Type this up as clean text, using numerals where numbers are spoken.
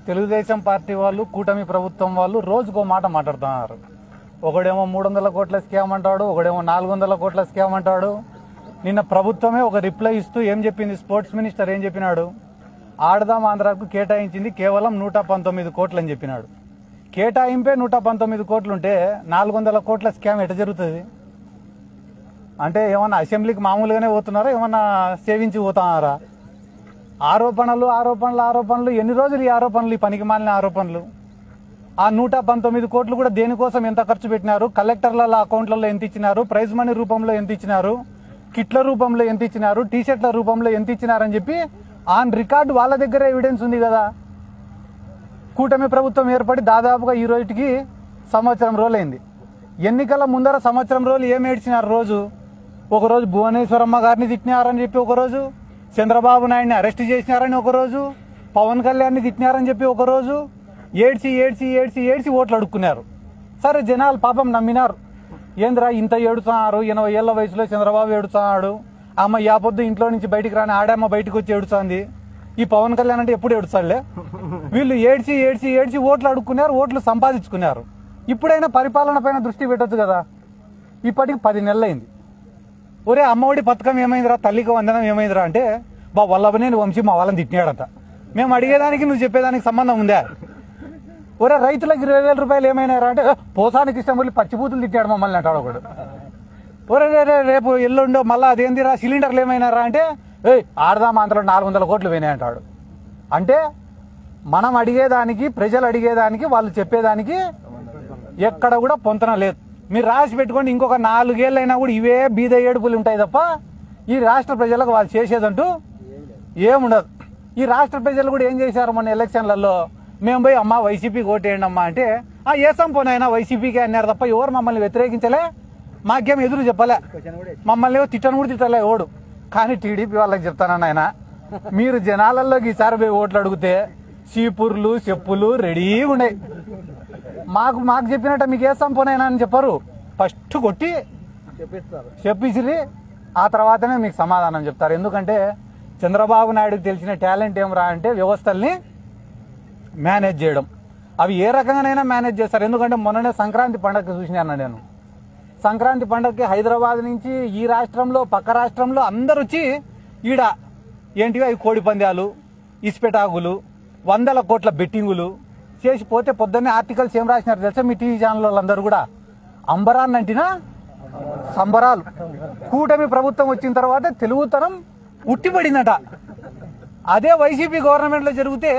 Telugu Desam party వాళ్ళు, కూటమి ప్రభుత్వం వాళ్ళు రోజుకో మాట మాట్లాడుతున్నారు. ఒకడేమో 300 కోట్ల స్కామ్ అంటాడు, ఒకడేమో 400 కోట్ల స్కామ్ అంటాడు. నిన్న ప్రభుత్వమే ఒక రిప్లై ఇస్తూ ఏం చెప్పింది, స్పోర్ట్స్ మినిస్టర్ ఏం చెప్పినాడు, ఆడదాం ఆంధ్రాకు కేటాయించింది కేవలం 119 కోట్లు అని చెప్పినాడు. కేటాయింపే 119 కోట్లుంటే 400 కోట్ల స్కామ్ ఎట జరుగుతుంది? అంటే ఏమన్నా అసెంబ్లీకి మామూలుగానే పోతున్నారా, ఏమన్నా సేవించి పోతున్నారా? ఆరోపణలు ఆరోపణలు ఆరోపణలు, ఎన్ని రోజులు ఈ ఆరోపణలు, ఈ పనికి మాలిన ఆరోపణలు? ఆ 119 కోట్లు కూడా దేనికోసం ఎంత ఖర్చు పెట్టినారు, కలెక్టర్ల అకౌంట్లలో ఎంత ఇచ్చినారు, ప్రైజ్ మనీ రూపంలో ఎంత ఇచ్చినారు, కిట్ల రూపంలో ఎంత ఇచ్చినారు, టీషర్ట్ల రూపంలో ఎంత ఇచ్చినారని చెప్పి ఆన్ రికార్డు వాళ్ళ దగ్గర ఎవిడెన్స్ ఉంది కదా. కూటమి ప్రభుత్వం ఏర్పడి దాదాపుగా ఈ రోజుకి సంవత్సరం రోజులైంది. ఎన్నికల ముందర సంవత్సరం రోజులు ఏం ఏడ్చినారు? ఒకరోజు భువనేశ్వరమ్మ గారిని తిట్టినారని చెప్పి ఒకరోజు, చంద్రబాబు నాయుడిని అరెస్ట్ చేసినారని ఒకరోజు, పవన్ కళ్యాణ్ని తిట్టినారని చెప్పి ఒకరోజు, ఏడ్చి ఏడ్చి ఏడ్చి ఏడ్చి ఓట్లు అడుక్కున్నారు. సరే, జనాలు పాపం నమ్మినారు. ఏంద్రా ఇంత ఏడుతున్నారు, 80 ఏళ్ల వయసులో చంద్రబాబు ఏడుతున్నాడు, అమ్మ యాపొద్దు ఇంట్లో నుంచి బయటికి రాని ఆడమ్మ బయటకు వచ్చి ఏడుస్తుంది, ఈ పవన్ కళ్యాణ్ అంటే ఎప్పుడు ఏడుస్తాడులే. వీళ్ళు ఏడ్చి ఏడ్చి ఏడ్చి ఓట్లు అడుక్కున్నారు, ఓట్లు సంపాదించుకున్నారు. ఇప్పుడైనా పరిపాలన పైన దృష్టి పెట్టొచ్చు కదా. ఇప్పటికి 10 నెలలైంది. ఒరే అమ్మఒడి పథకం ఏమైందిరా, తల్లికి వందనం ఏమైందిరా అంటే, వల్లభనేని వంశీ మా వాళ్ళని తిట్టినాడంట. మేము అడిగేదానికి నువ్వు చెప్పేదానికి సంబంధం ఉందా? ఒరే రైతులకు 20,000 రూపాయలు ఏమైనారా అంటే, పోసానికి ఇష్టం వెళ్ళి పచ్చిబూతులు తిట్టాడు మమ్మల్ని అంటాడు ఒకడు. ఒరే రేపు ఎల్లుండో మళ్ళీ అదేందిరా సిలిండర్లు ఏమైనారా అంటే, ఆడదాం ఆంధ్రలో 400 కోట్లు పోయినాయి అంటాడు. అంటే మనం అడిగేదానికి, ప్రజలు అడిగేదానికి, వాళ్ళు చెప్పేదానికి ఎక్కడ కూడా పొంతన లేదు. మీరు రాసి పెట్టుకోండి, ఇంకొక 4 ఏళ్ళైనా కూడా ఇవే బీద ఏడుపులు ఉంటాయి తప్ప ఈ రాష్ట్ర ప్రజలకు వాళ్ళు చేసేదంటూ ఏముండదు. ఈ రాష్ట్ర ప్రజలు కూడా ఏం చేశారు, మొన్న ఎలక్షన్లలో మేము పోయి అమ్మా వైసీపీకి ఓటేయండి అమ్మా అంటే, ఏసం పోనైనా వైసీపీకి అన్నారు తప్ప ఎవరు మమ్మల్ని వ్యతిరేకించలే, మాకేం ఎదురు చెప్పలే, మమ్మల్ని తిట్టను కూడా తిట్టలే ఓడు. కానీ టీడీపీ వాళ్ళకి చెప్తానన్న ఆయన, మీరు జనాలలోకి ఈసారి పోయి ఓట్లు అడిగితే చీపుర్లు చెప్పులు రెడీగా ఉన్నాయి. మాకు చెప్పినట్టు మీకు ఏ సంపోనైనా అని చెప్పరు, ఫస్ట్ కొట్టి చెప్పిసిరి, ఆ తర్వాతనే మీకు సమాధానం చెప్తారు. ఎందుకంటే చంద్రబాబు నాయుడుకి తెలిసిన టాలెంట్ ఏమరా అంటే వ్యవస్థల్ని మేనేజ్ చేయడం. అవి ఏ రకంగానైనా మేనేజ్ చేస్తారు. ఎందుకంటే మొన్ననే సంక్రాంతి పండగ చూసినాను నేను. సంక్రాంతి పండగకి హైదరాబాద్ నుంచి ఈ రాష్ట్రంలో పక్క రాష్ట్రంలో అందరు వచ్చి ఈడ ఏంటివి అవి కోడి పందాలు, ఇస్పెటాగులు, 100 కోట్ల బెట్టింగులు చేసిపోతే పొద్దున్నే ఆర్టికల్స్ ఏం రాసినారు తెలుసా మీ టీవీ ఛానల్ వాళ్ళందరూ కూడా? అంబరాన్నంటినా సంబరాలు. కూటమి ప్రభుత్వం వచ్చిన తర్వాత తెలుగుతనం ఉట్టిపడిందట. అదే వైసీపీ గవర్నమెంట్లో జరిగితే